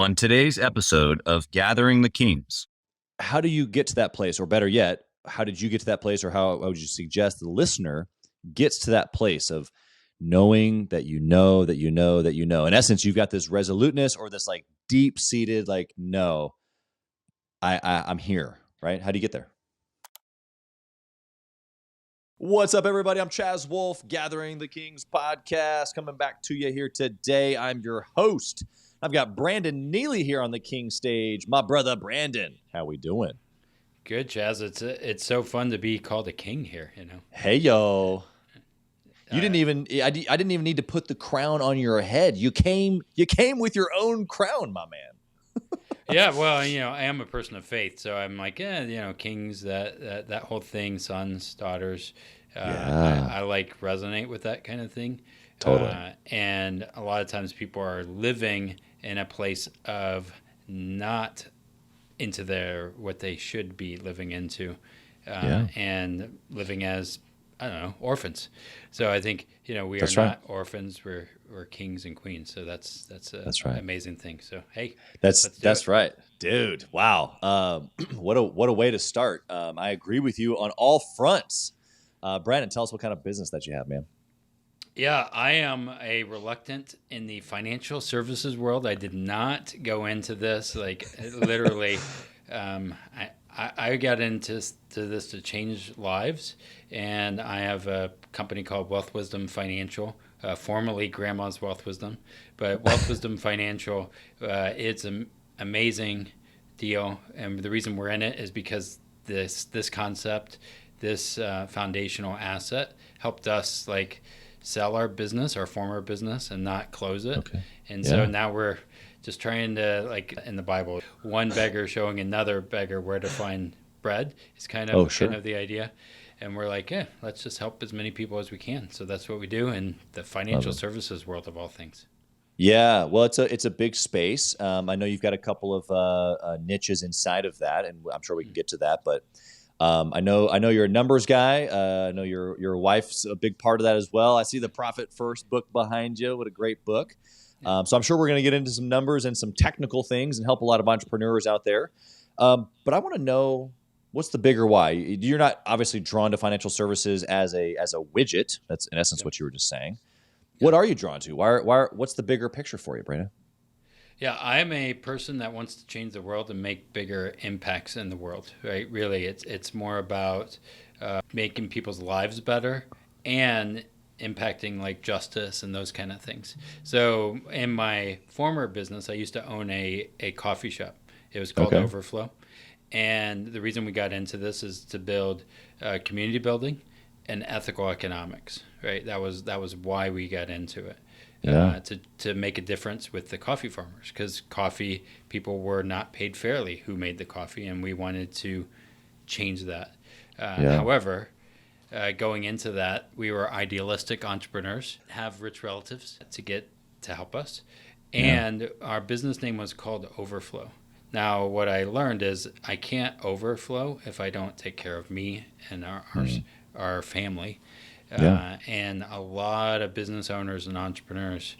On today's episode of Gathering the Kings. How do you get to that place? Or better yet, how did you get to that place? Or how would you suggest the listener gets to that place of knowing that you know, that you know, that you know? In essence, you've got this resoluteness or this like deep-seated, like, no, I'm here, right? How do you get there? What's up, everybody? I'm Chaz Wolfe, Gathering the Kings podcast, coming back to you here today. I'm your host. I've got Brandon Neely here on the King stage. My brother, Brandon. How we doing? Good, Chaz. It's so fun to be called a king here, you know. Hey, yo. You didn't even, I didn't even need to put the crown on your head. You came with your own crown, my man. Yeah, well, you know, I am a person of faith, so I'm like, kings, that whole thing, sons, daughters. I like resonate with that kind of thing. Totally. And a lot of times people are living in a place of not into what they should be living into, and living as, I don't know, orphans. So I think, we are not orphans. We're kings and queens. So that's an amazing thing. So, hey, that's right, dude. Wow. What a way to start. I agree with you on all fronts. Brandon, tell us what kind of business that you have, man. Yeah, I am a reluctant in the financial services world. I did not go into this, like literally. I got into this to change lives, and I have a company called Wealth Wisdom Financial, formerly Grandma's Wealth Wisdom, but Wealth Wisdom Financial. It's an amazing deal, and the reason we're in it is because this concept, this foundational asset, helped us sell our business, our former business, and not close it. Okay. And so now we're just trying to, in the Bible, one beggar showing another beggar where to find bread is kind of the idea. And we're like, let's just help as many people as we can. So that's what we do in the financial services world of all things. Yeah, well, it's a big space. I know you've got a couple of niches inside of that, and I'm sure we can get to that. But I know you're a numbers guy. I know your wife's a big part of that as well. I see the Profit First book behind you. What a great book. So I'm sure we're going to get into some numbers and some technical things and help a lot of entrepreneurs out there. But I want to know, what's the bigger why? You're not obviously drawn to financial services as a widget. That's in essence what you were just saying. What are you drawn to? What's the bigger picture for you, Brandon? Yeah, I'm a person that wants to change the world and make bigger impacts in the world, right? Really, it's more about making people's lives better and impacting justice and those kind of things. So in my former business, I used to own a coffee shop. It was called Overflow. And the reason we got into this is to build community building and ethical economics, right? That was why we got into it. To make a difference with the coffee farmers, because coffee people were not paid fairly who made the coffee, and we wanted to change that. However, going into that, we were idealistic entrepreneurs, have rich relatives to help us, and our business name was called Overflow. Now, what I learned is I can't overflow if I don't take care of me and our family. And a lot of business owners and entrepreneurs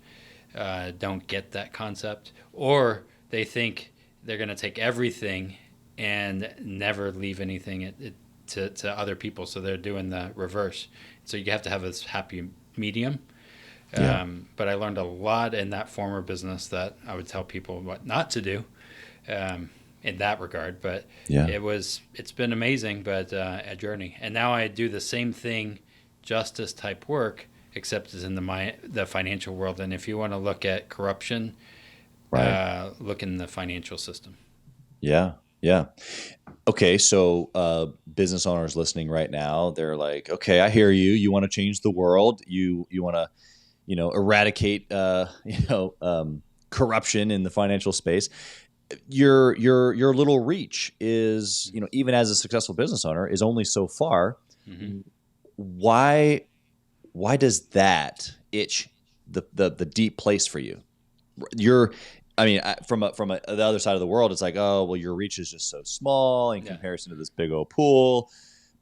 don't get that concept, or they think they're going to take everything and never leave anything to other people. So they're doing the reverse. So you have to have this happy medium. But I learned a lot in that former business that I would tell people what not to do in that regard. But it's been amazing, but a journey. And now I do the same thing, justice type work, except it's in the financial world. And if you want to look at corruption, look in the financial system. Yeah. Okay, so business owners listening right now, they're like, okay, I hear you. You want to change the world. You want to, eradicate, corruption in the financial space. Your little reach is, even as a successful business owner, is only so far. Mm-hmm. Why does that itch the deep place for you? From the other side of the world, it's like, oh, well, your reach is just so small in comparison to this big old pool,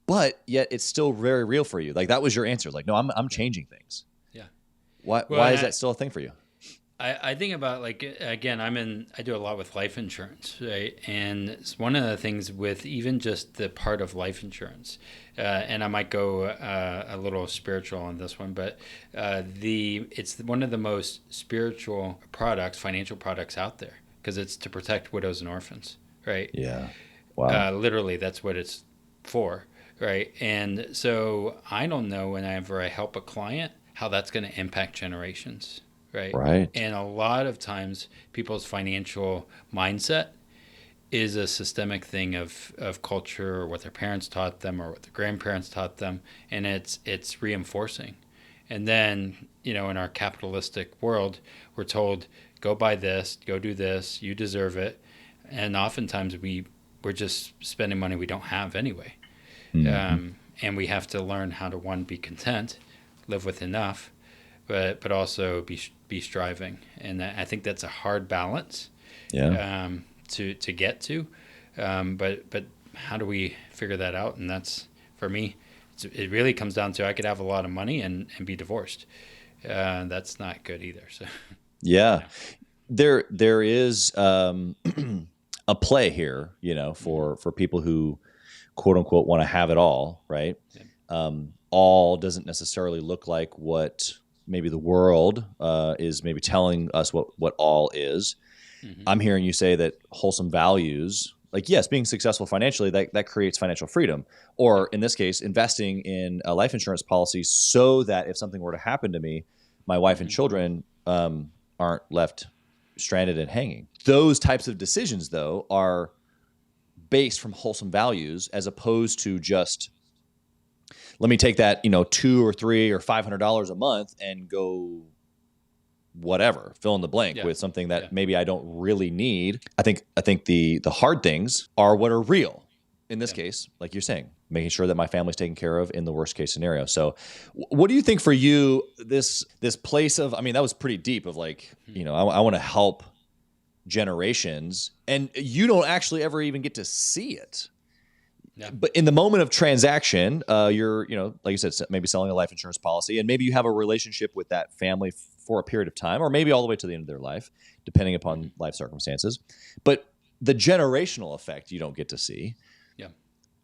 but yet it's still very real for you. Like, that was your answer. Like, no, I'm changing things. Yeah. Why is that still a thing for you? I think about like, again, I do a lot with life insurance, right? And it's one of the things with even just the part of life insurance, and I might go a little spiritual on this one, but it's one of the most spiritual products, financial products out there, because it's to protect widows and orphans, right? Yeah. Wow. Literally, that's what it's for, right? And so I don't know whenever I help a client how that's going to impact generations, right? Right. And a lot of times people's financial mindset is a systemic thing of culture or what their parents taught them or what their grandparents taught them, and it's reinforcing. And then, in our capitalistic world, we're told, go buy this, go do this, you deserve it. And oftentimes we're just spending money we don't have anyway. And we have to learn how to, one, be content, live with enough, but also be striving. And I think that's a hard balance to get to. But how do we figure that out? And that's, for me, it really comes down to, I could have a lot of money and be divorced. That's not good either. So Yeah. There is a play here, for people who quote unquote want to have it all, right? Yeah. All doesn't necessarily look like what maybe the world is maybe telling us what all is. Mm-hmm. I'm hearing you say that wholesome values, like, yes, being successful financially, that creates financial freedom. Or in this case, investing in a life insurance policy so that if something were to happen to me, my wife and children aren't left stranded and hanging. Those types of decisions, though, are based from wholesome values, as opposed to just, let me take that, $200 or $300 or $500 a month and go whatever, fill in the blank with something that maybe I don't really need. I think the hard things are what are real. In this case, like you're saying, making sure that my family's taken care of in the worst case scenario. So what do you think for you, this place of, that was pretty deep of like, I want to help generations, and you don't actually ever even get to see it. Yeah. But in the moment of transaction, you're, like you said, maybe selling a life insurance policy, and maybe you have a relationship with that family for a period of time, or maybe all the way to the end of their life, depending upon life circumstances. But the generational effect you don't get to see. Yeah.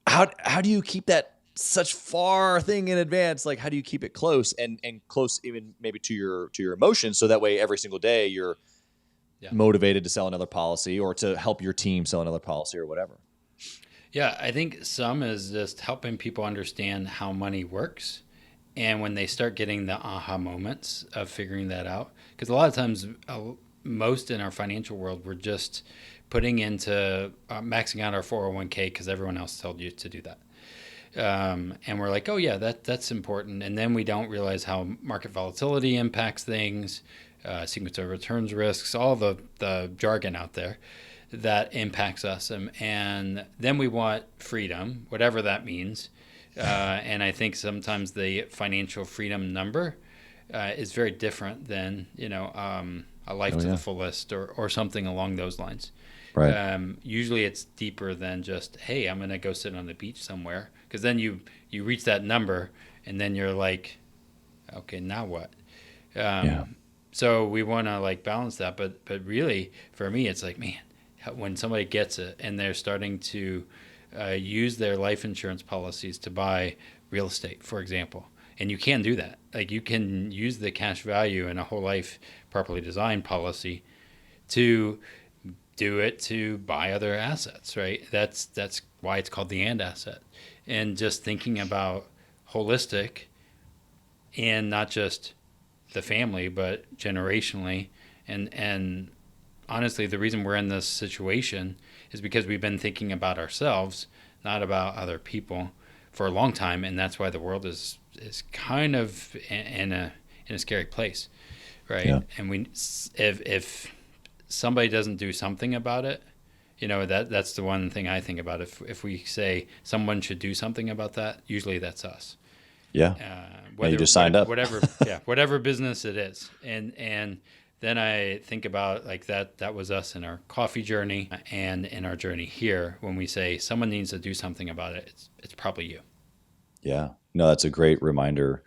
How do you keep that such far thing in advance? Like, how do you keep it close and close even maybe to your emotions, so that way every single day you're motivated to sell another policy or to help your team sell another policy or whatever? Yeah, I think some is just helping people understand how money works. And when they start getting the aha moments of figuring that out, because a lot of times, most in our financial world, we're just putting into maxing out our 401k because everyone else told you to do that. And we're like, oh yeah, that's important. And then we don't realize how market volatility impacts things, sequence of returns risks, all the jargon out there that impacts us. And then we want freedom, whatever that means. And I think sometimes the financial freedom number is very different than, a life to the fullest or something along those lines. Right. Usually it's deeper than just, hey, I'm going to go sit on the beach somewhere. Because then you reach that number and then you're like, okay, now what? So we want to like balance that. But really, for me, it's like, man, when somebody gets it and they're starting to use their life insurance policies to buy real estate, for example, and you can do that. Like, you can use the cash value in a whole life properly designed policy to do it to buy other assets, right? That's why it's called the and asset. And just thinking about holistic and not just the family, but generationally. And honestly, the reason we're in this situation is because we've been thinking about ourselves, not about other people, for a long time. And that's why the world is kind of in a scary place, right? Yeah. And if somebody doesn't do something about it, that's the one thing I think about. If we say someone should do something about that, usually that's us. Yeah. Whether you just signed up. Whatever business it is. And then I think about like that was us in our coffee journey and in our journey here. When we say someone needs to do something about it, it's probably you. Yeah. No, that's a great reminder.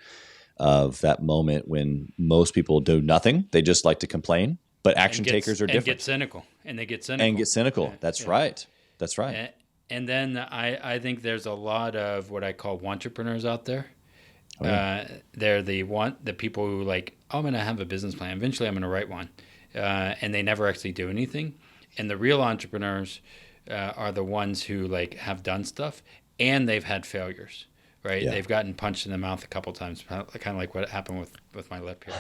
of that moment when most people do nothing. They just like to complain, but action takers are different. And get cynical. That's right. That's right. And then I think there's a lot of what I call wantrepreneurs out there. Oh, yeah. They're the people who like, oh, I'm going to have a business plan. Eventually I'm going to write one. And they never actually do anything. And the real entrepreneurs are the ones who like have done stuff and they've had failures, right? Yeah. They've gotten punched in the mouth a couple times, kind of like what happened with my lip here.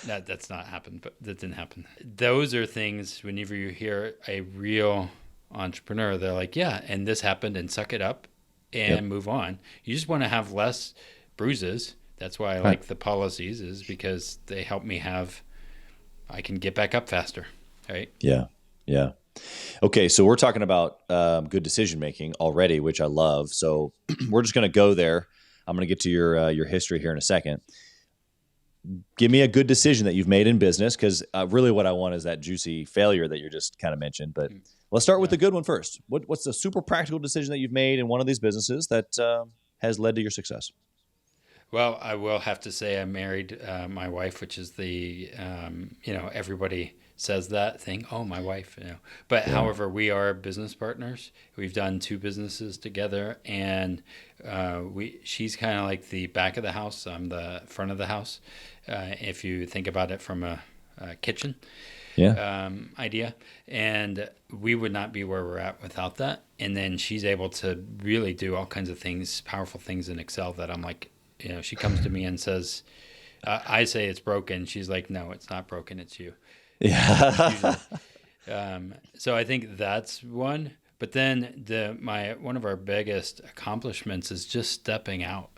That's not happened, but that didn't happen. Those are things whenever you hear a real entrepreneur, they're like, yeah, and this happened and suck it up and move on. You just want to have less bruises. That's why I like the policies, is because they help me I can get back up faster, right? Yeah. Yeah. Okay. So we're talking about good decision-making already, which I love. So we're just going to go there. I'm going to get to your history here in a second. Give me a good decision that you've made in business, because really what I want is that juicy failure that you just kind of mentioned. But let's start with the good one first. What's the super practical decision that you've made in one of these businesses that has led to your success? Well, I will have to say I married my wife, which is the, everybody says that thing, oh, my wife, But however, we are business partners. We've done 2 businesses together, and she's kind of like the back of the house. I'm the front of the house, if you think about it from a kitchen idea. And we would not be where we're at without that. And then she's able to really do all kinds of things, powerful things in Excel that I'm like, she comes to me and says, I say it's broken. She's like, no, it's not broken. It's you. Yeah. So I think that's one. But then one of our biggest accomplishments is just stepping out,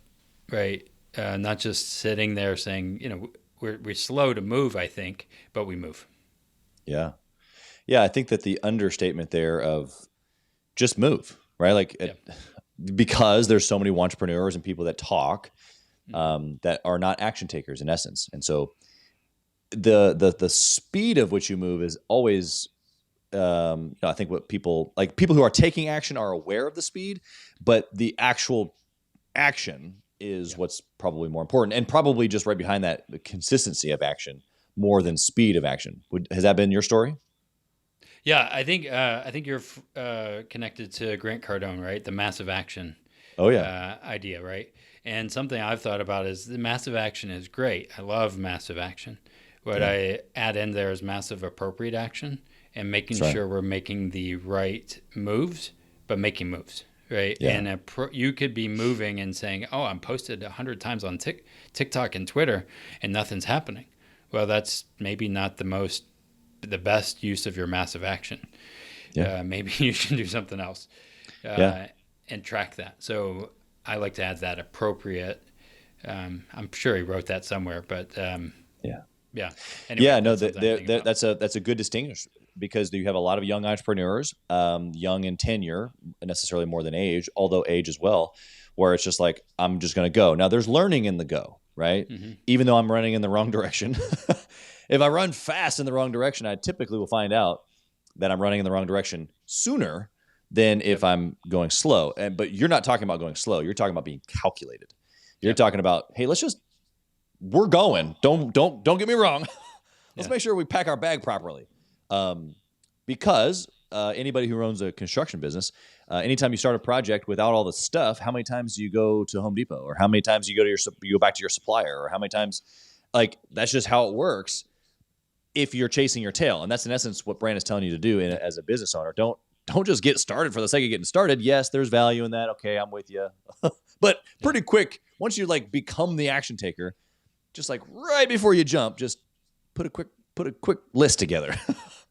right? Not just sitting there saying, we're slow to move, I think, but we move. Yeah. Yeah. I think that the understatement there of just move, right? Like, because there's so many entrepreneurs and people that talk that are not action takers in essence. And so the speed of which you move is always, I think what people who are taking action are aware of the speed, but the actual action is what's probably more important, and probably just right behind that, the consistency of action more than speed of action. Has that been your story? Yeah, I think you're connected to Grant Cardone, right? The massive action. Oh yeah. Idea, right? And something I've thought about is the massive action is great. I love massive action. What I add in there is massive appropriate action, and making sure we're making the right moves, but making moves, right? Yeah. And you could be moving and saying, oh, I'm posted 100 times on TikTok and Twitter and nothing's happening. Well, that's maybe not the best use of your massive action. Yeah. Maybe you should do something else and track that. So I like to add that appropriate. I'm sure he wrote that somewhere, but yeah. Anyway, that's a good distinction, because you have a lot of young entrepreneurs, young in tenure, necessarily more than age, although age as well, where it's just like, I'm just going to go. Now there's learning in the go, right? Mm-hmm. Even though I'm running in the wrong direction. If I run fast in the wrong direction, I typically will find out that I'm running in the wrong direction sooner than if I'm going slow. But you're not talking about going slow. You're talking about being calculated. You're talking about, hey, we're going. Don't get me wrong. Let's make sure we pack our bag properly. Because anybody who owns a construction business, anytime you start a project without all the stuff, how many times do you go to Home Depot, or how many times you go back to your supplier, or how many times, that's just how it works if you're chasing your tail. And that's in essence what Brandon is telling you to do as a business owner. Don't just get started for the sake of getting started. Yes, there's value in that. Okay, I'm with you. But pretty quick, once you become the action taker, just right before you jump, just put a quick list together.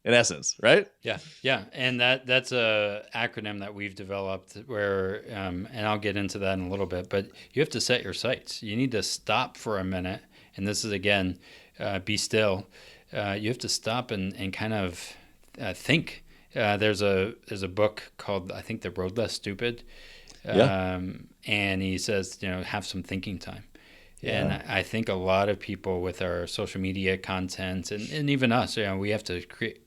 In essence, right? Yeah, and that's a acronym that we've developed where, and I'll get into that in a little bit. But you have to set your sights. You need to stop for a minute, and this is again, be still. You have to stop and kind of think. There's a book called, I think, The Road Less Stupid, and he says, have some thinking time. Yeah. And I think a lot of people with our social media content and even us, we have to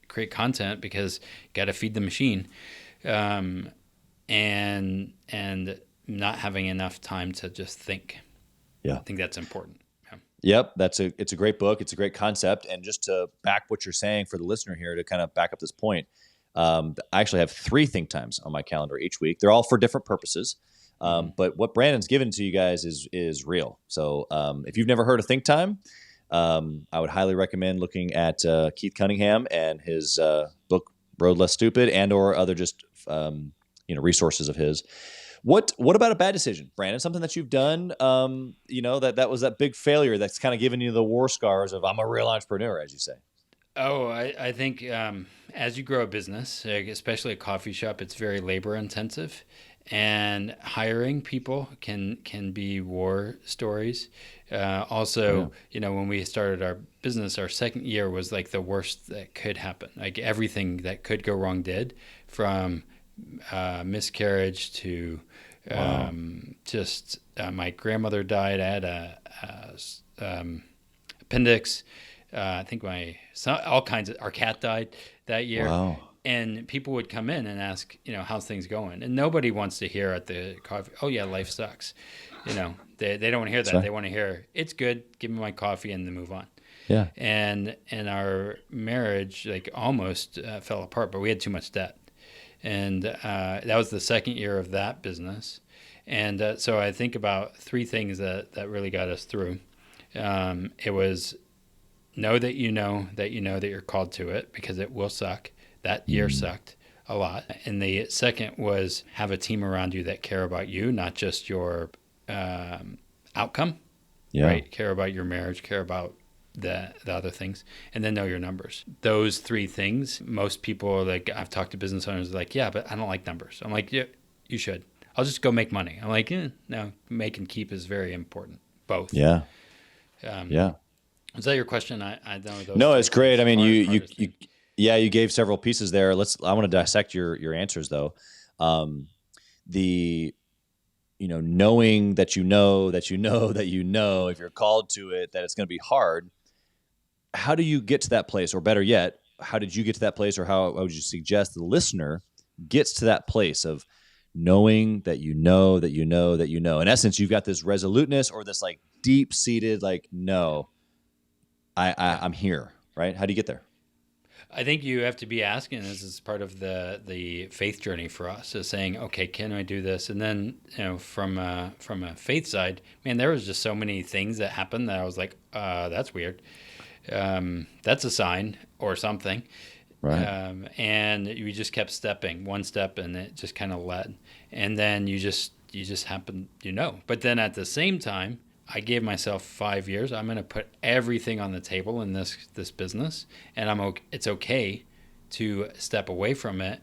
create content because you got to feed the machine, and not having enough time to just think. Yeah. I think that's important. Yeah. Yep, it's a great book. It's a great concept. And just to back what you're saying for the listener here, to kind of back up this point, I actually have 3 think times on my calendar each week. They're all for different purposes. But what Brandon's given to you guys is real. So if you've never heard of Think Time, I would highly recommend looking at Keith Cunningham and his book Road Less Stupid, and or other just resources of his. What about a bad decision, Brandon? Something that you've done, that was that big failure that's kind of given you the war scars of I'm a real entrepreneur, as you say. Oh, I think as you grow a business, especially a coffee shop, it's very labor intensive, and hiring people can be war stories. Also, when we started our business, our second year was like the worst that could happen. Like everything that could go wrong did, from miscarriage to my grandmother died. I had a appendix. I think our cat died that year. Wow. And people would come in and ask, how's things going? And nobody wants to hear at the coffee, oh yeah, life sucks. They don't want to hear that. Right. They want to hear, it's good, give me my coffee, and then move on. Yeah. And our marriage almost fell apart, but we had too much debt. And that was the second year of that business. And so I think about 3 things that really got us through. It was know that you're called to it, because it will suck. That year sucked a lot. And the second was have a team around you that care about you, not just your outcome. Yeah. Right? Care about your marriage, care about the other things, and then know your numbers. Those 3 things, most people, I've talked to business owners, yeah, but I don't like numbers. I'm like, yeah, you should. I'll just go make money. I'm like, no, make and keep is very important. Both. Yeah. Is that your question? I don't know. No, it's great. I mean, you gave several pieces there. I want to dissect your answers though. Knowing that if you're called to it, that it's going to be hard. How do you get to that place? Or better yet, how did you get to that place? Or how would you suggest the listener gets to that place of knowing that you know that you know that you know? In essence, you've got this resoluteness, or this deep-seated, no, I'm here, right? How do you get there? I think you have to be asking, this is part of the faith journey for us, is saying, okay, can I do this? And then, from a faith side, man, there was just so many things that happened that I was like, that's weird. That's a sign or something. Right. And we just kept stepping one step, and it just kind of led. And then you just happen, But then at the same time, I gave myself 5 years. I'm going to put everything on the table in this business, and it's okay to step away from it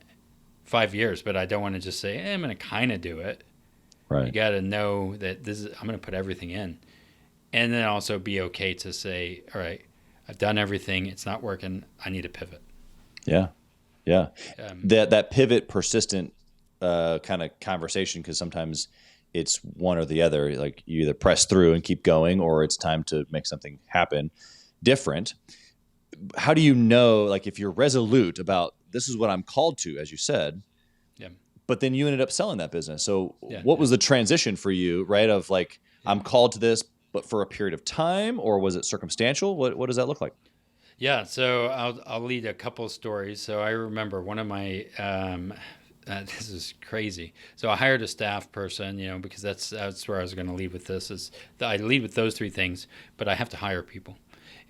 5 years, but I don't want to just say, I'm going to kind of do it. Right. You got to know that I'm going to put everything in, and then also be okay to say, all right, I've done everything. It's not working. I need to pivot. Yeah. Yeah. That pivot, persistent kind of conversation, because sometimes it's one or the other. You either press through and keep going, or it's time to make something happen different. How do you know, if you're resolute about this is what I'm called to, as you said, but then you ended up selling that business. So what was the transition for you, right? Of I'm called to this, but for a period of time, or was it circumstantial? What does that look like? Yeah. So I'll lead a couple of stories. So I remember one of my, this is crazy. So I hired a staff person, because that's where I was going to lead with this. Is that I lead with those 3 things, but I have to hire people,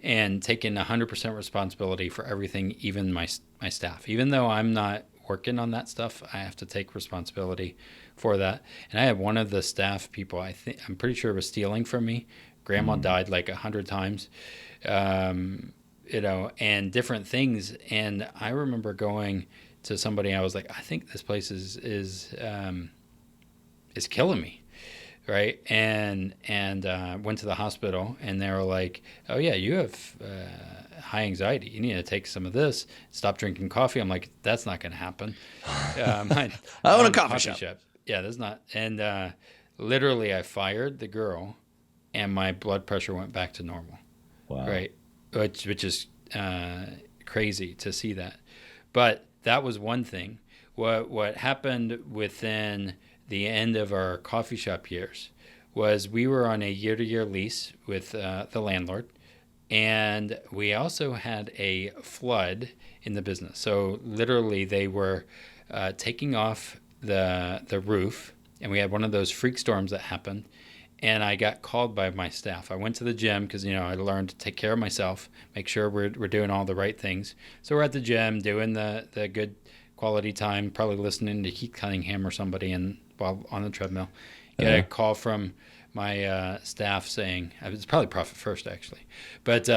and take in 100% responsibility for everything, even my staff. Even though I'm not working on that stuff, I have to take responsibility for that. And I had one of the staff people, I'm pretty sure, was stealing from me. Grandma died 100 times, and different things. And I remember going to somebody, I was like, I think this place is killing me, right? And went to the hospital, and they were like, oh yeah, you have high anxiety. You need to take some of this. Stop drinking coffee. I'm like, that's not going to happen. I own a coffee shop. Yeah, that's not. And literally, I fired the girl, and my blood pressure went back to normal. Wow. Right, which is crazy to see that, but that was one thing. What happened within the end of our coffee shop years was we were on a year-to-year lease with the landlord, and we also had a flood in the business. So literally they were taking off the roof, and we had one of those freak storms that happened, and I got called by my staff. I went to the gym because, I learned to take care of myself, make sure we're doing all the right things. So we're at the gym doing the good quality time, probably listening to Keith Cunningham or somebody while on the treadmill. Get a call from my staff saying, it's probably Profit First actually, but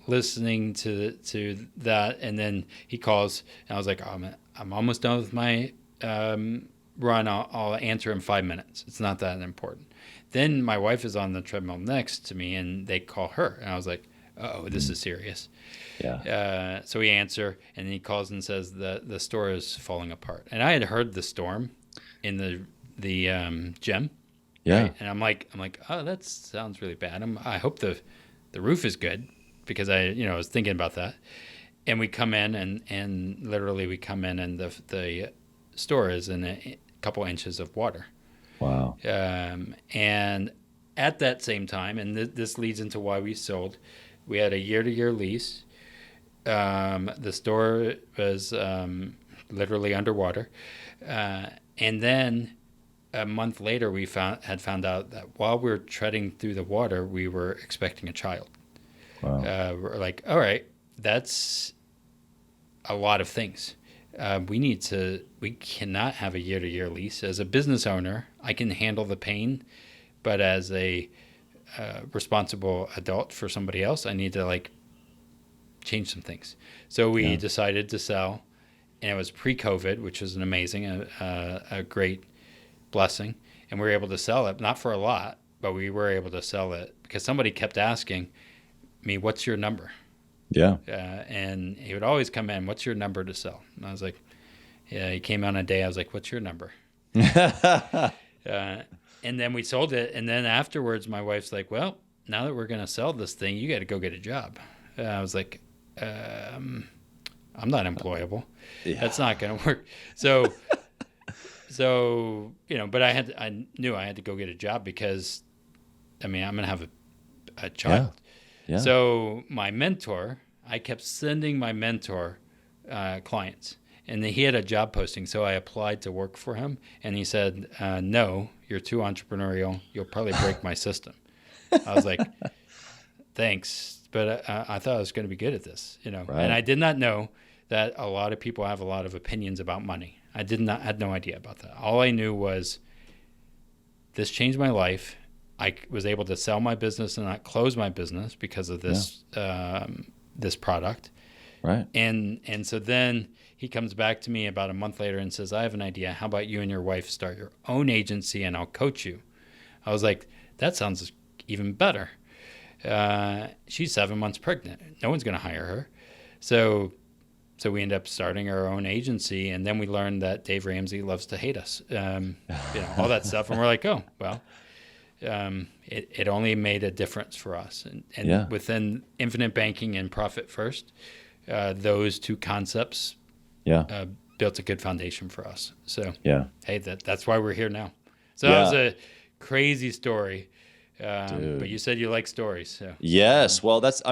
listening to that, and then he calls, and I was like, I'm almost done with my run. I'll answer in 5 minutes. It's not that important. Then my wife is on the treadmill next to me, and they call her, and I was like, oh, this is serious. Yeah. So we answer, and he calls and says the store is falling apart. And I had heard the storm in the gym. Yeah. Right? And I'm like, oh, that sounds really bad. I hope the roof is good, because I was thinking about that. And we come in, and literally we come in, and the store is in a couple inches of water. Wow. And at that same time, and this leads into why we sold, we had a year-to-year lease. The store was literally underwater. And then a month later, we had found out that while we were treading through the water, we were expecting a child. Wow. We're like, all right, that's a lot of things. We cannot have a year-to-year lease. As a business owner, I can handle the pain, but as a responsible adult for somebody else, I need to change some things. So we decided to sell, and it was pre-COVID, which was an amazing, a great blessing. And we were able to sell it, not for a lot, but we were able to sell it because somebody kept asking me, what's your number? Yeah. And he would always come in, what's your number to sell? And I was like, yeah, he came on a day. I was like, what's your number? And then we sold it. And then afterwards, my wife's like, well, now that we're going to sell this thing, you got to go get a job. I was like, I'm not employable. Yeah. That's not going to work. So, but I knew I had to go get a job because, I'm going to have a child. Yeah. So my mentor, I kept sending my mentor clients, and he had a job posting. So I applied to work for him, and he said, no, you're too entrepreneurial. You'll probably break my system. I was like, thanks. But I thought I was going to be good at this, Right. And I did not know that a lot of people have a lot of opinions about money. I had no idea about that. All I knew was this changed my life. I was able to sell my business and not close my business because of this this product. Right. And so then he comes back to me about a month later and says, I have an idea. How about you and your wife start your own agency and I'll coach you? I was like, that sounds even better. She's 7 months pregnant. No one's going to hire her. So we end up starting our own agency, and then we learned that Dave Ramsey loves to hate us, all that stuff. And we're like, oh, well, it only made a difference for us. And within infinite banking and Profit First, those two concepts built a good foundation for us. So, hey, that's why we're here now. So that was a crazy story. But you said you like stories. So. Yes. Well, that's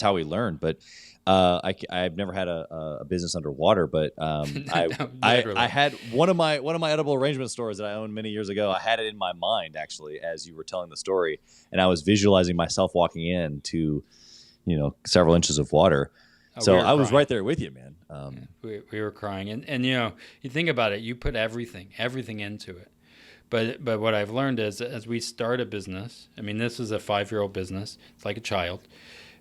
how we learn. But I've never had a business underwater, but I had one of my edible arrangement stores that I owned many years ago. I had it in my mind actually as you were telling the story, and I was visualizing myself walking into, several inches of water. So I was right there with you, man. We were crying, and you think about it, you put everything into it. But what I've learned is as we start a business, this is a 5-year-old business. It's like a child,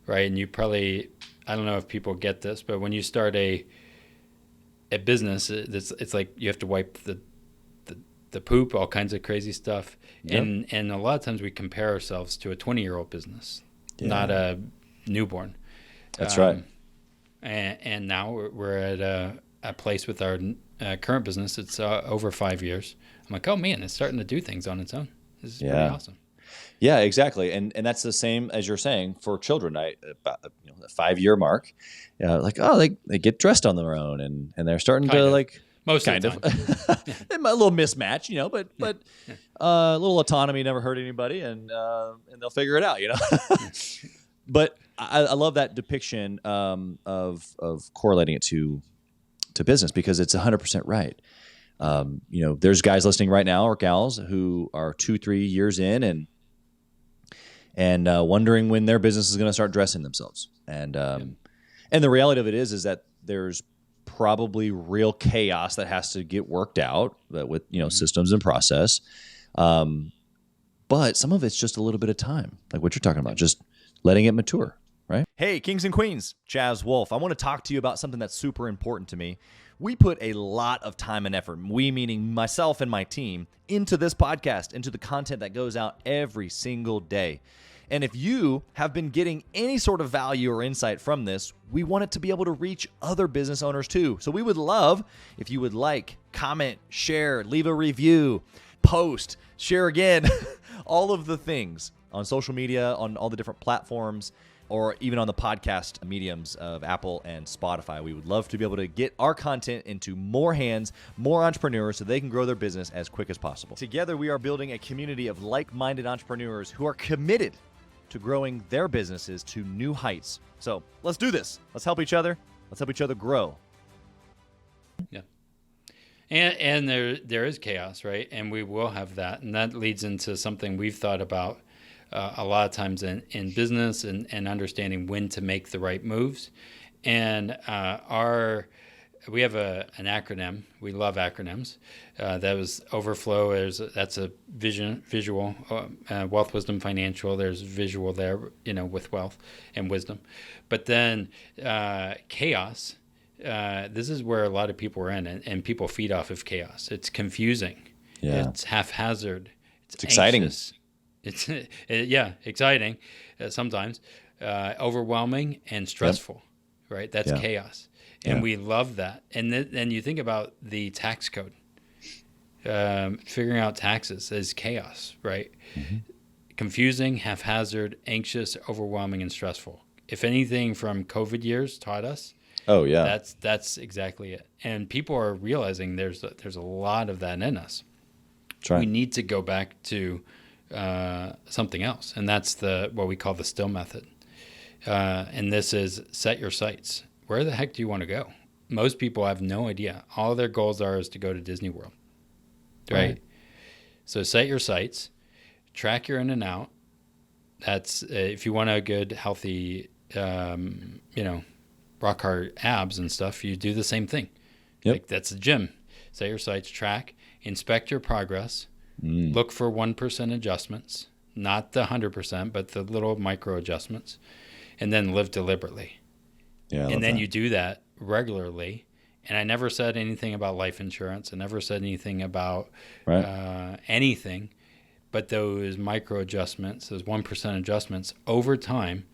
right? And you probably, I don't know if people get this, but when you start a business, it's like you have to wipe the poop, all kinds of crazy stuff. Yep. And a lot of times we compare ourselves to a 20-year-old business, not a newborn. That's right. And now we're at a place with our current business. It's over 5 years. I'm like, oh man, it's starting to do things on its own. This is pretty awesome. Yeah, exactly. And that's the same as you're saying for children. About the 5-year mark, they get dressed on their own and they're starting to Most kind of the time. of. A little mismatch, but a little autonomy never hurt anybody, and they'll figure it out, But I love that depiction of correlating it to business, because it's 100% right. There's guys listening right now, or gals, who are 2-3 years in and wondering when their business is going to start dressing themselves. And the reality of it is that there's probably real chaos that has to get worked out with systems and process. But some of it's just a little bit of time, like what you're talking about, just letting it mature, right? Hey, kings and queens, Chaz, Wolfe. I want to talk to you about something that's super important to me. We put a lot of time and effort, we meaning myself and my team, into this podcast, into the content that goes out every single day. And if you have been getting any sort of value or insight from this, we want it to be able to reach other business owners too. So we would love if you would like, comment, share, leave a review, post, share again, all of the things on social media, on all the different platforms, or even on the podcast mediums of Apple and Spotify. We would love to be able to get our content into more hands, more entrepreneurs, so they can grow their business as quick as possible. Together, we are building a community of like-minded entrepreneurs who are committed to growing their businesses to new heights. So let's do this. Let's help each other. Let's help each other grow. Yeah. And there is chaos, right? And we will have that. And that leads into something we've thought about a lot of times in business and understanding when to make the right moves. And we have an acronym. We love acronyms. That was Overflow. That's a visual, wealth, wisdom, financial. There's visual there, with wealth and wisdom. But then chaos. This is where a lot of people are in, and people feed off of chaos. It's confusing. Yeah. It's haphazard. It's exciting. Anxious. It's exciting sometimes, overwhelming and stressful, right? That's chaos. And we love that. And then you think about the tax code. Figuring out taxes is chaos, right? Mm-hmm. Confusing, haphazard, anxious, overwhelming, and stressful. If anything from COVID years taught us, that's exactly it. And people are realizing there's a lot of that in us. That's right. We need to go back to something else, and that's what we call the still method. And this is set your sights. Where the heck do you want to go? Most people have no idea. All their goals is to go to Disney World, right? So set your sights, track your in and out. That's if you want a good, healthy, rock hard abs and stuff, you do the same thing. Yep. Like that's the gym. Set your sights, track, inspect your progress. Look for 1% adjustments, not the 100%, but the little micro adjustments, and then live deliberately. Yeah, and then you do that regularly. And I never said anything about life insurance. I never said anything about anything, but those micro adjustments, those 1% adjustments over time.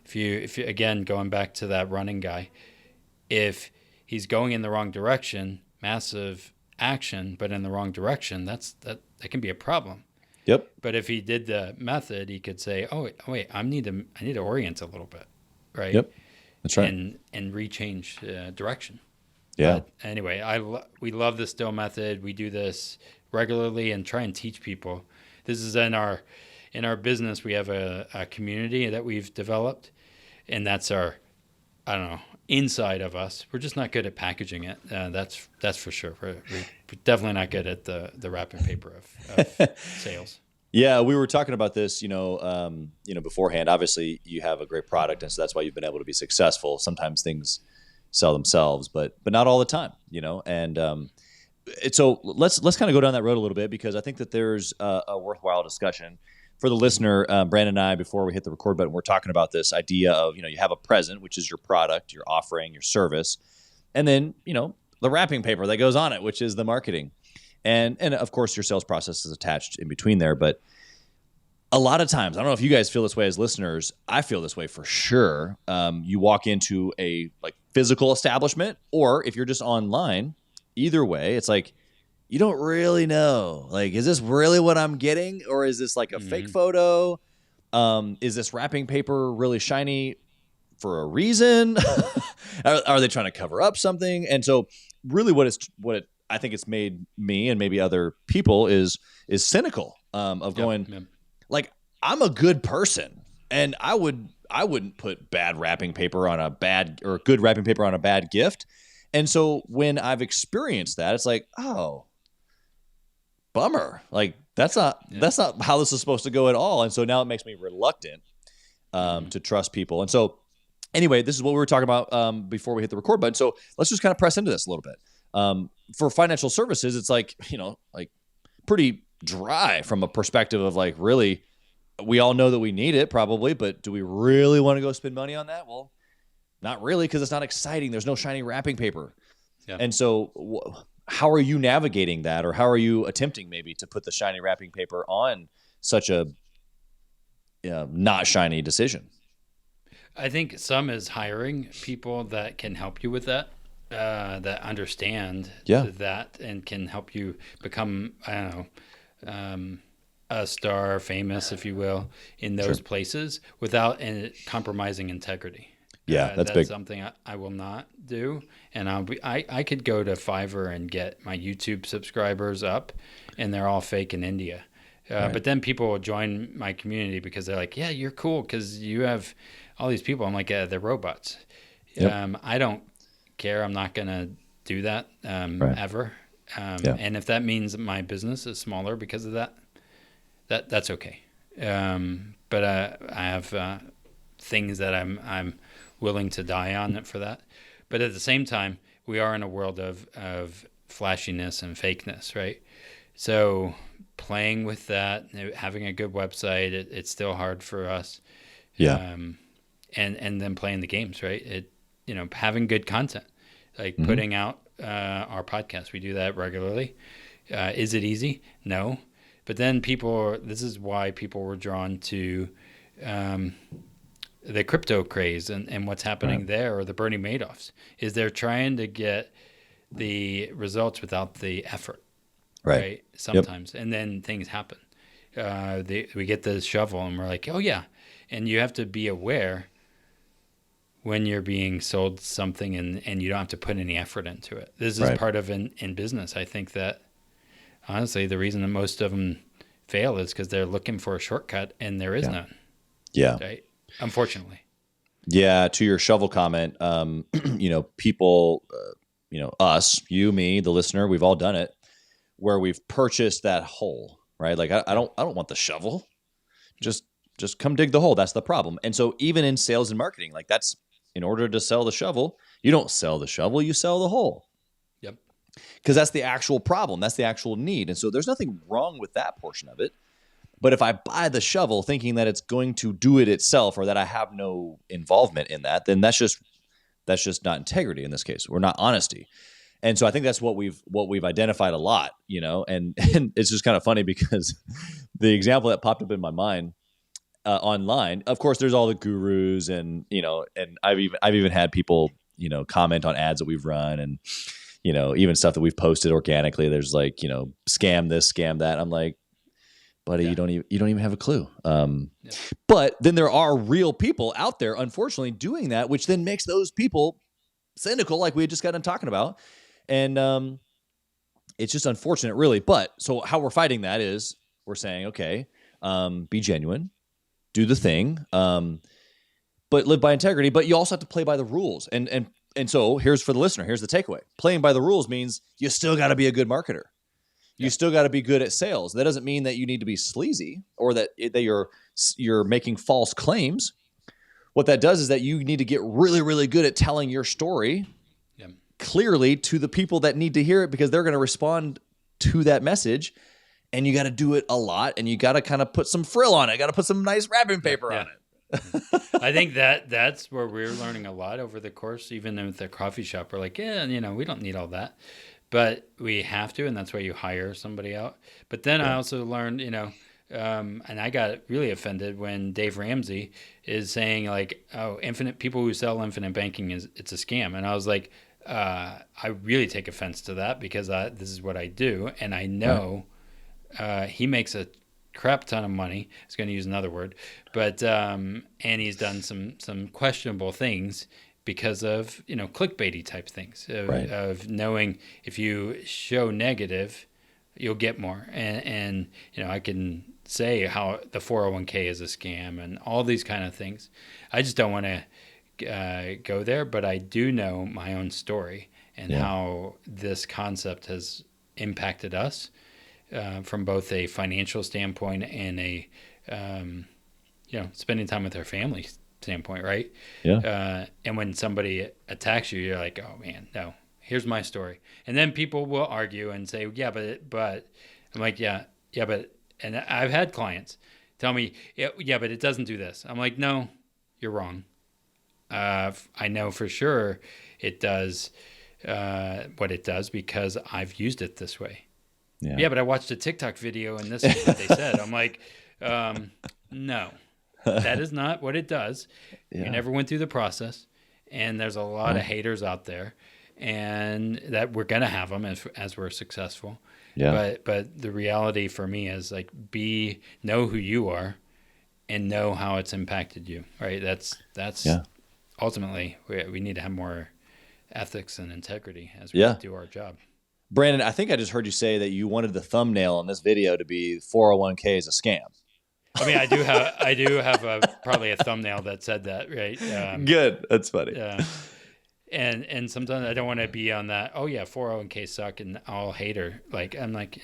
If you again, going back to that running guy, if he's going in the wrong direction, massive action, but in the wrong direction, that can be a problem. Yep. But if he did the method, he could say, "Oh wait, I need to orient a little bit," right? Yep. That's right. And rechange direction. Yeah. But anyway, we love the still method. We do this regularly and try and teach people. This is in our business. We have a community that we've developed, and that's our, inside of us. We're just not good at packaging it. That's for sure. We're definitely not good at the wrapping paper of sales. Yeah, we were talking about this, beforehand. Obviously, you have a great product, and so that's why you've been able to be successful. Sometimes things sell themselves, but not all the time, And so let's kind of go down that road a little bit, because I think that there's a worthwhile discussion for the listener. Brandon and I, before we hit the record button, we're talking about this idea of you have a present, which is your product, your offering, your service, and then the wrapping paper that goes on it, which is the marketing. And of course, your sales process is attached in between there. But a lot of times, I don't know if you guys feel this way as listeners. I feel this way for sure. You walk into a physical establishment, or if you're just online, either way, it's like you don't really know. Is this really what I'm getting, or is this a fake photo? Is this wrapping paper really shiny for a reason? Are they trying to cover up something? And so, really, what I think it's made me and maybe other people is cynical of going like, I'm a good person and I wouldn't put bad wrapping paper on a bad or good wrapping paper on a bad gift. And so when I've experienced that, it's like, oh, bummer. Like that's not how this is supposed to go at all. And so now it makes me reluctant to trust people. And so anyway, this is what we were talking about before we hit the record button. So let's just kind of press into this a little bit. For financial services, it's like, like pretty dry from a perspective of like, really, we all know that we need it probably, but do we really want to go spend money on that? Well, not really, because it's not exciting. There's no shiny wrapping paper. Yeah. And so how are you navigating that, or how are you attempting maybe to put the shiny wrapping paper on such a not shiny decision? I think some is hiring people that can help you with that, that understand that and can help you become, a star, famous, if you will, in those places without compromising integrity. Yeah, that's big. Something I will not do. And I could go to Fiverr and get my YouTube subscribers up, and they're all fake in India. But then people will join my community because they're like, yeah, you're cool because you have all these people. I'm like, they're robots. Yep. I don't care. I'm not going to do that ever. And if that means my business is smaller because of that's okay. But I have things that I'm willing to die on for that. But at the same time, we are in a world of flashiness and fakeness, right? So playing with that, having a good website, it's still hard for us. Yeah. And then playing the games, right? Having good content, like putting out our podcast. We do that regularly. Is it easy? No. But then this is why people were drawn to the crypto craze and what's happening there, or the Bernie Madoffs, is they're trying to get the results without the effort. Right. Sometimes. Yep. And then things happen. We get the shovel and we're like, oh yeah. And you have to be aware when you're being sold something and you don't have to put any effort into it. This is part of in business. I think that honestly, the reason that most of them fail is because they're looking for a shortcut and there is none. Yeah. Right. Unfortunately. Yeah. To your shovel comment, people, us, you, me, the listener, we've all done it, where we've purchased that hole, right? Like I don't want the shovel. Just come dig the hole. That's the problem. And so even in sales and marketing, like that's, in order to sell the shovel, you don't sell the shovel, you sell the hole. Yep. Because that's the actual problem. That's the actual need. And so there's nothing wrong with that portion of it. But if I buy the shovel thinking that it's going to do it itself, or that I have no involvement in that, then that's just not integrity in this case, or not honesty. And so I think that's what we've identified a lot, and it's just kind of funny because the example that popped up in my mind online, of course, there's all the gurus and I've even had people, comment on ads that we've run and, even stuff that we've posted organically. There's like, scam this, scam that. I'm like, buddy, you don't even have a clue. But then there are real people out there, unfortunately, doing that, which then makes those people cynical, like we had just gotten talking about. And it's just unfortunate, really. But so how we're fighting that is we're saying, okay, be genuine, do the thing, but live by integrity. But you also have to play by the rules. And so here's for the listener, here's the takeaway. Playing by the rules means you still got to be a good marketer. You still got to be good at sales. That doesn't mean that you need to be sleazy or that you're making false claims. What that does is that you need to get really, really good at telling your story clearly to the people that need to hear it, because they're going to respond to that message. And you got to do it a lot, and you got to kind of put some frill on it. Got to put some nice wrapping paper on it. I think that's where we're learning a lot over the course, even with the coffee shop. We're like, we don't need all that. But we have to, and that's why you hire somebody out. But then I also learned, and I got really offended when Dave Ramsey is saying like, "Oh, people who sell infinite banking it's a scam," and I was like, I really take offense to that because this is what I do, and I know he makes a crap ton of money. I was going to use another word, but and he's done some questionable things. because of, clickbaity type things Right. of knowing if you show negative, you'll get more. And I can say how the 401k is a scam and all these kind of things. I just don't want to go there, but I do know my own story and how this concept has impacted us from both a financial standpoint and a, spending time with our family standpoint, right? Yeah. And when somebody attacks you, you're like, oh man, no, here's my story. And then people will argue and say, yeah, but I'm like, yeah, but, and I've had clients tell me, yeah, but it doesn't do this. I'm like, no, you're wrong. I know for sure it does what it does because I've used it this way. Yeah, but I watched a TikTok video and this is what they said. I'm like, no, that is not what it does. You never went through the process, and there's a lot of haters out there, and that we're gonna have them as we're successful. Yeah. But the reality for me is like know who you are, and know how it's impacted you. Right? That's ultimately we need to have more ethics and integrity as we do our job. Brandon, I think I just heard you say that you wanted the thumbnail on this video to be 401k is a scam. I mean, I do have probably a thumbnail that said that, right? Good. That's funny. And sometimes I don't want to be on that. Oh yeah, 401k suck and all hater. Like I'm like,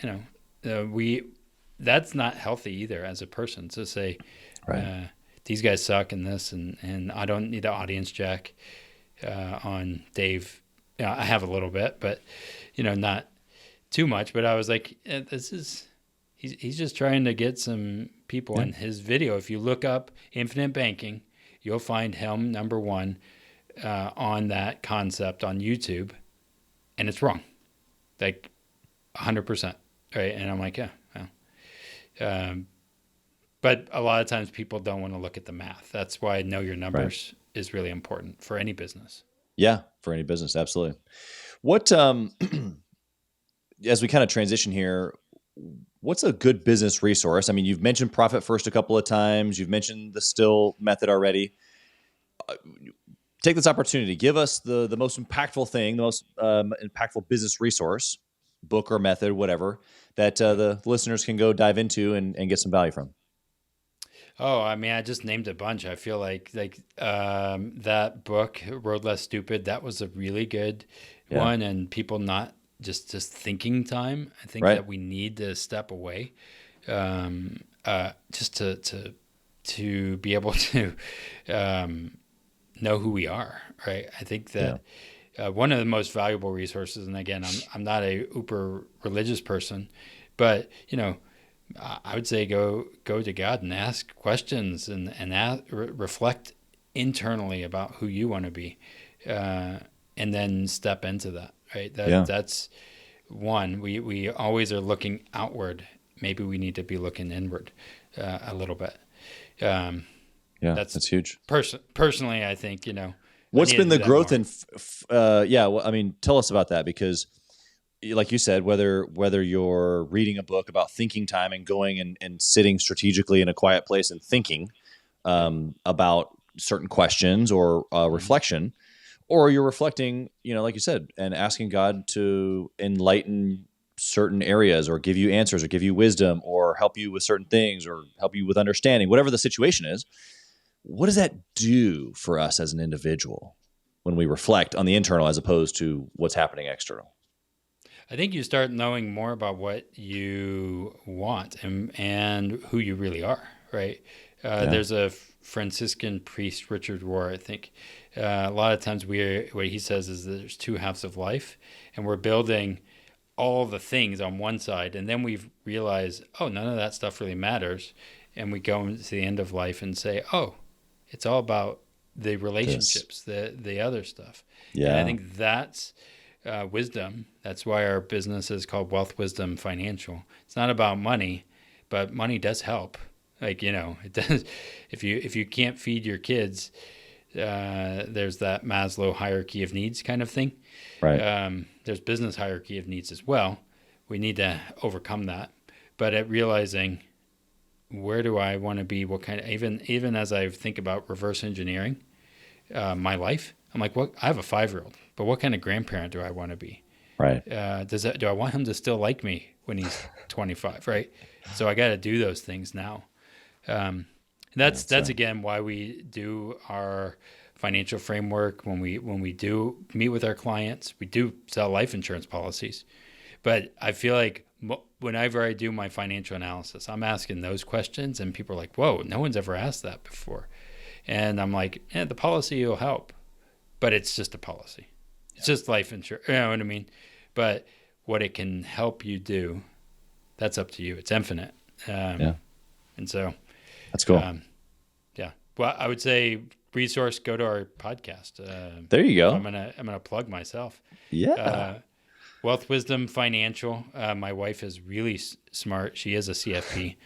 that's not healthy either as a person to say, these guys suck and this and I don't need an audience jack on Dave. I have a little bit, but not too much. But I was like, he's just trying to get some people in his video. If you look up infinite banking, you'll find him number one on that concept on YouTube, and it's wrong, like 100%, right? And I'm like, but a lot of times people don't want to look at the math. That's why know your numbers is really important for any business. Yeah, for any business, absolutely. What as we kind of transition here, what's a good business resource? I mean, you've mentioned Profit First a couple of times. You've mentioned the Still method already. Take this opportunity. Give us the most impactful thing, the most impactful business resource, book or method, whatever, that the listeners can go dive into and get some value from. Oh, I mean, I just named a bunch. I feel like that book, Road Less Stupid, that was a really good one, and people not just thinking time. I think that we need to step away, just to be able to know who we are, right? I think that one of the most valuable resources, and again, I'm not a uber religious person, but I would say go to God and ask questions and reflect internally about who you want to be, and then step into that. Right. That's one. We always are looking outward. Maybe we need to be looking inward a little bit. That's huge. Personally, I think what's been the growth in. Well, I mean, tell us about that, because like you said, whether you're reading a book about thinking time and going and sitting strategically in a quiet place and thinking about certain questions or reflection, or you're reflecting, like you said, and asking God to enlighten certain areas or give you answers or give you wisdom or help you with certain things or help you with understanding, whatever the situation is. What does that do for us as an individual when we reflect on the internal as opposed to what's happening external? I think you start knowing more about what you want and who you really are, right? There's a Franciscan priest, Richard Rohr, I think. A lot of times what he says is that there's two halves of life, and we're building all the things on one side, and then we realize, oh, none of that stuff really matters, and we go into the end of life and say, oh, it's all about the relationships, the other stuff. Yeah. And I think that's wisdom. That's why our business is called Wealth Wisdom Financial. It's not about money, but money does help. Like, it does. If you can't feed your kids, there's that Maslow hierarchy of needs kind of thing. Right. There's business hierarchy of needs as well. We need to overcome that. But at realizing, where do I want to be? What kind of, even as I think about reverse engineering my life, I'm like, what? I have a 5-year-old, but what kind of grandparent do I want to be? Right. Do I want him to still like me when he's 25? Right. So I got to do those things now. That's again why we do our financial framework. When we do meet with our clients, we do sell life insurance policies. But I feel like whenever I do my financial analysis, I'm asking those questions, and people are like, "Whoa, no one's ever asked that before." And I'm like, the policy will help, but it's just a policy. It's just life insurance. You know what I mean? But what it can help you do, that's up to you. It's infinite. And so that's cool. Yeah. Well, I would say resource, go to our podcast. There you go. I'm gonna plug myself. Yeah. Wealth Wisdom Financial. My wife is really smart. She is a CFP.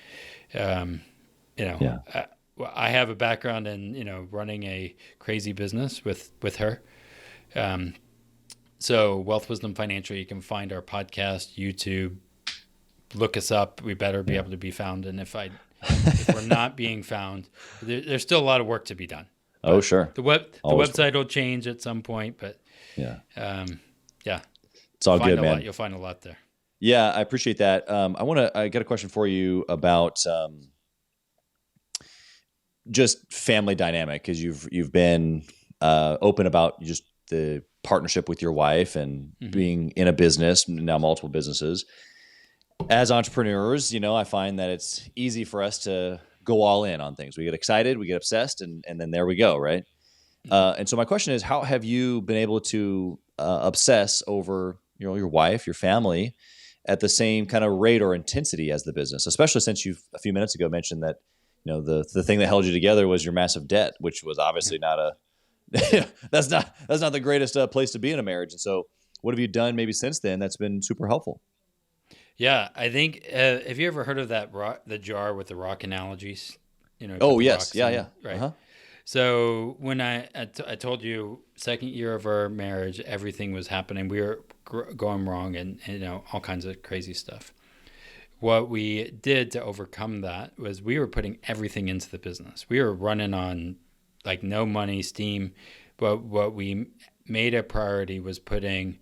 I have a background in running a crazy business with her. So Wealth Wisdom Financial, you can find our podcast, YouTube, look us up. We better be able to be found. And if we're not being found, there's still a lot of work to be done. Oh, sure. The website will change at some point, but it's all good, man. You'll find a lot there. Yeah, I appreciate that. I got a question for you about just family dynamic, because you've been open about just the partnership with your wife and being in a business, now multiple businesses. As entrepreneurs, I find that it's easy for us to go all in on things. We get excited, we get obsessed, and then there we go, right? And so my question is, how have you been able to obsess over your wife, your family, at the same kind of rate or intensity as the business? Especially since you've a few minutes ago mentioned that the thing that held you together was your massive debt, which was obviously not that's not the greatest place to be in a marriage. And so, what have you done maybe since then that's been super helpful? Yeah, I think have you ever heard of the jar with the rock analogies? Oh yes, yeah. Right. Uh-huh. So when I told you, second year of our marriage, everything was happening. We were going wrong, and all kinds of crazy stuff. What we did to overcome that was we were putting everything into the business. We were running on like no money, steam. But what we made a priority was putting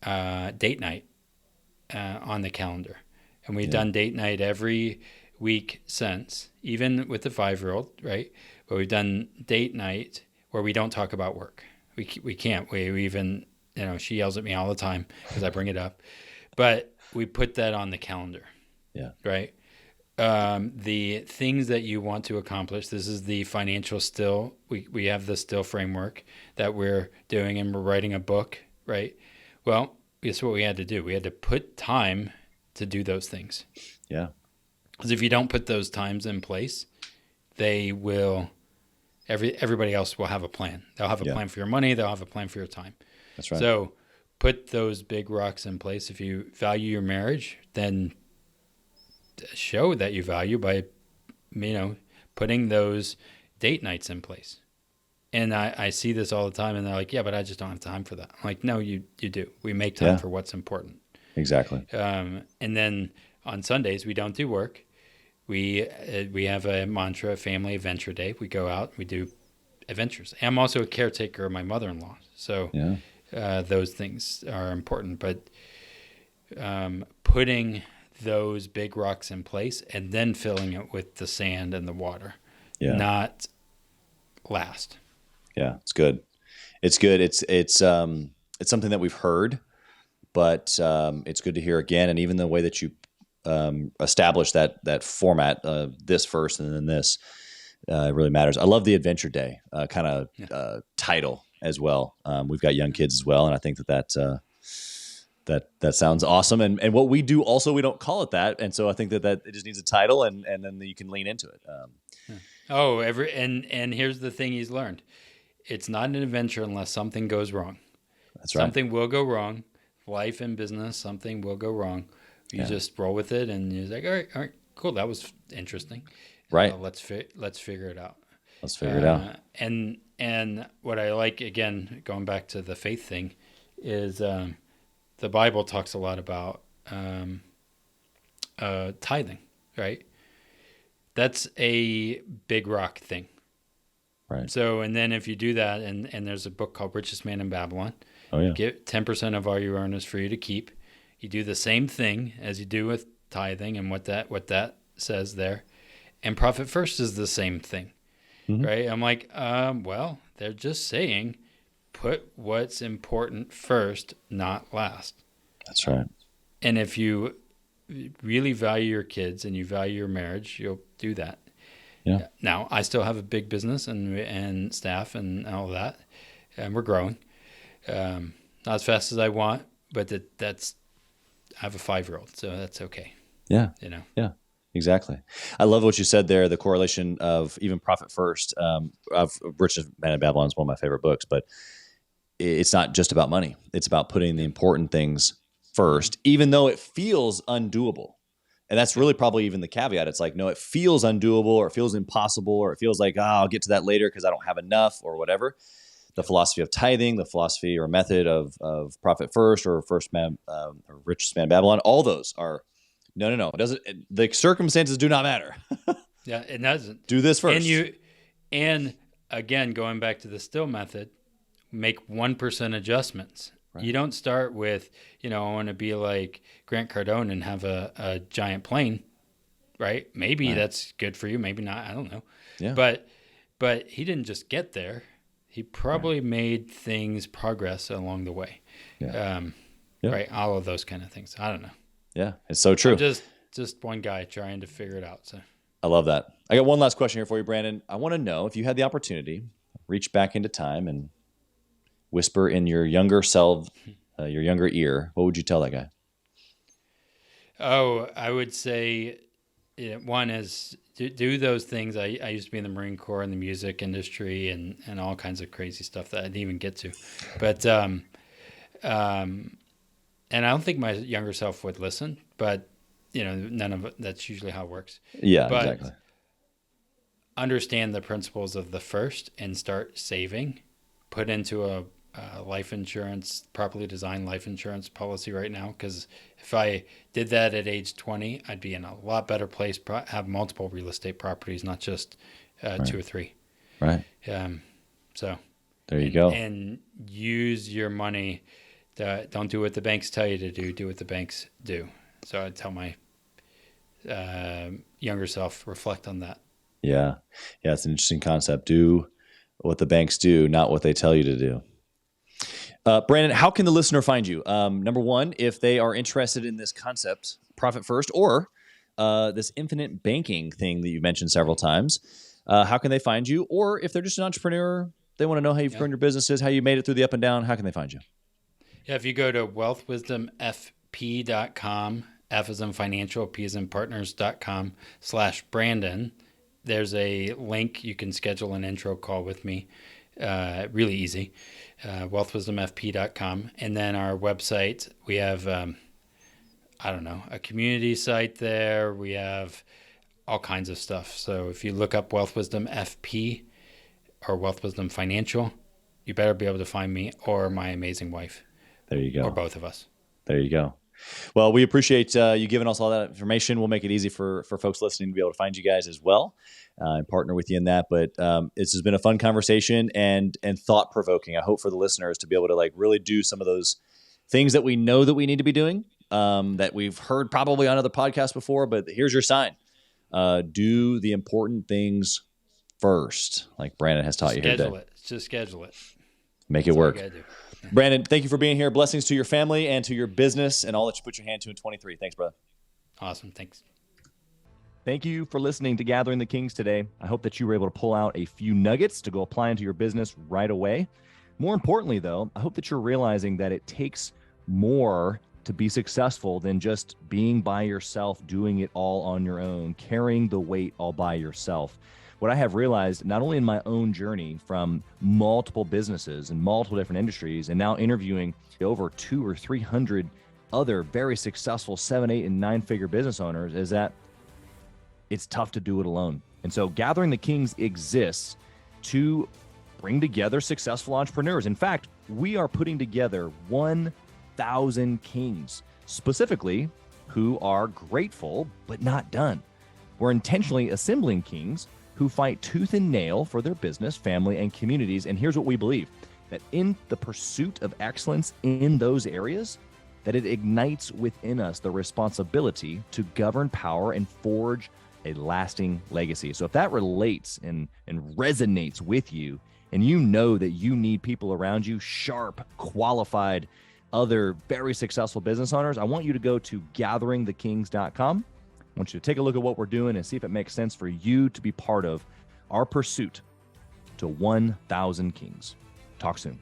date night on the calendar. And we've done date night every week since, even with the 5-year-old, right? But we've done date night where we don't talk about work. We can't. We even, she yells at me all the time because I bring it up. But we put that on the calendar. Yeah. Right? The things that you want to accomplish, this is the financial still. We have the still framework that we're doing, and we're writing a book, right? Well, guess what we had to do? We had to put time to do those things. Yeah. Because if you don't put those times in place, they will, everybody else will have a plan. They'll have a plan for your money. They'll have a plan for your time. That's right. So put those big rocks in place. If you value your marriage, then show that you value by, putting those date nights in place. And I see this all the time, and they're like, yeah, but I just don't have time for that. I'm like, no, you do. We make time for what's important. Exactly. And then on Sundays, we don't do work. We have a mantra, family adventure day. We go out, we do adventures. And I'm also a caretaker of my mother-in-law. So those things are important. But putting those big rocks in place and then filling it with the sand and the water, not last. Yeah, it's good. It's good. It's something that we've heard, but it's good to hear again. And even the way that you establish that format, this first and then this, really matters. I love the Adventure Day title as well. We've got young kids as well, and I think that sounds awesome. And what we do also, we don't call it that, and so I think that it just needs a title, and then you can lean into it. And here's the thing he's learned. It's not an adventure unless something goes wrong. That's right. Something will go wrong. Life and business, something will go wrong. You just roll with it, and you're like, all right, cool. That was interesting. Right. Let's figure it out. Let's figure it out. And what I like, again, going back to the faith thing, is the Bible talks a lot about tithing, right? That's a big rock thing. Right. So, and then if you do that, and there's a book called Richest Man in Babylon. Oh yeah. Get 10% of all you earn is for you to keep. You do the same thing as you do with tithing and what that says there. And Profit First is the same thing, right? I'm like, well, they're just saying, put what's important first, not last. That's right. And if you really value your kids and you value your marriage, you'll do that. Yeah. Now, I still have a big business and staff and all that, and we're growing. Not as fast as I want, but that's I have a 5-year-old, so that's okay. Yeah. Yeah. Exactly. I love what you said there. The correlation of even Profit First. Of Richest Man in Babylon is one of my favorite books, but it's not just about money. It's about putting the important things first, even though it feels undoable. And that's really probably even the caveat. It's like, no, it feels undoable, or it feels impossible, or it feels like, I'll get to that later because I don't have enough, or whatever. The philosophy of tithing, the philosophy or method of Profit First, or First Man, or Richest Man in Babylon, all those are no. It doesn't. The circumstances do not matter. Yeah, it doesn't. Do this first. And again, going back to the still method, make 1% adjustments. Right. You don't start with, I want to be like Grant Cardone and have a giant plane, right? Maybe that's good for you, maybe not. I don't know. Yeah. But he didn't just get there. He probably made things progress along the way. Yeah. Right. All of those kind of things. I don't know. Yeah, it's so true. I'm just one guy trying to figure it out. So I love that. I got one last question here for you, Brandon. I want to know, if you had the opportunity, reach back into time and whisper in your younger self, your younger ear, what would you tell that guy? Oh, I would say one is do those things. I used to be in the Marine Corps and the music industry and all kinds of crazy stuff that I didn't even get to. But and I don't think my younger self would listen, but none of it, that's usually how it works. Yeah, but exactly. Understand the principles of the first and start saving. Put into a life insurance, properly designed life insurance policy right now. Because if I did that at age 20, I'd be in a lot better place. Have multiple real estate properties, not just 2 or 3. Right. So there you go. And use your money. Don't do what the banks tell you to do. Do what the banks do. So I'd tell my younger self, reflect on that. Yeah. It's an interesting concept. Do what the banks do, not what they tell you to do. Brandon, how can the listener find you? Number one, if they are interested in this concept, Profit First, or this infinite banking thing that you mentioned several times, how can they find you? Or if they're just an entrepreneur, they want to know how you've grown your businesses, how you made it through the up and down, how can they find you? Yeah, if you go to wealthwisdomfp.com, F as in financial, P as in partners.com/Brandon, there's a link. You can schedule an intro call with me. Really easy. Wealthwisdomfp.com. And then our website, we have, a community site there. We have all kinds of stuff. So if you look up Wealth Wisdom FP or Wealth Wisdom Financial, you better be able to find me or my amazing wife. There you go. Or both of us. There you go. Well, we appreciate you giving us all that information. We'll make it easy for folks listening to be able to find you guys as well and partner with you in that. But this has been a fun conversation and thought-provoking. I hope for the listeners to be able to really do some of those things that we know that we need to be doing, that we've heard probably on other podcasts before, but here's your sign. Do the important things first, like Brandon has taught you here today. Just schedule it. Make it work. Brandon, thank you for being here. Blessings to your family and to your business and all that you put your hand to in 23. Thanks, brother. Awesome. Thanks. Thank you for listening to Gathering the Kings today. I hope that you were able to pull out a few nuggets to go apply into your business right away. More importantly, though, I hope that you're realizing that it takes more to be successful than just being by yourself, doing it all on your own, carrying the weight all by yourself. What I have realized, not only in my own journey from multiple businesses and multiple different industries, and now interviewing over 200 or 300 other very successful 7, 8, and 9-figure business owners, is that it's tough to do it alone. And so Gathering the Kings exists to bring together successful entrepreneurs. In fact, we are putting together 1,000 kings, specifically who are grateful but not done. We're intentionally assembling kings who fight tooth and nail for their business, family, and communities. And here's what we believe, that in the pursuit of excellence in those areas, that it ignites within us the responsibility to govern power and forge a lasting legacy. So if that relates and resonates with you, and you know that you need people around you, sharp, qualified, other very successful business owners, I want you to go to gatheringthekings.com. I want you to take a look at what we're doing and see if it makes sense for you to be part of our pursuit to 1,000 kings. Talk soon.